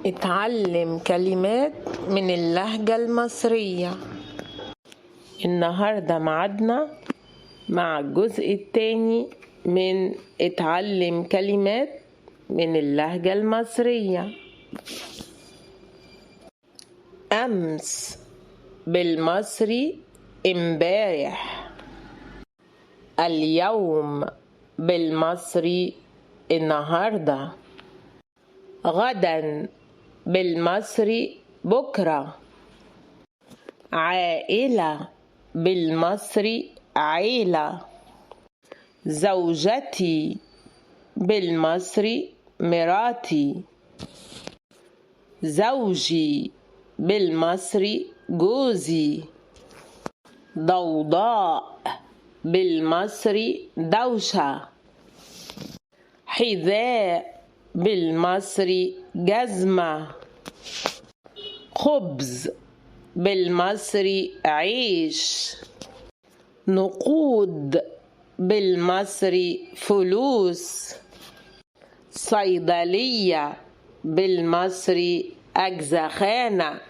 اتعلم كلمات من اللهجة المصرية. النهاردة معادنا مع الجزء الثاني من اتعلم كلمات من اللهجة المصرية. أمس بالمصري امبارح. اليوم بالمصري النهاردة. غدا بالمصري بكرة. عائلة بالمصري عيلة. زوجتي بالمصري مراتي. زوجي بالمصري جوزي. ضوضاء بالمصري دوشة. حذاء بالمصري جزمة. خبز بالمصري عيش. نقود بالمصري فلوس. صيدلية بالمصري أجزخانة.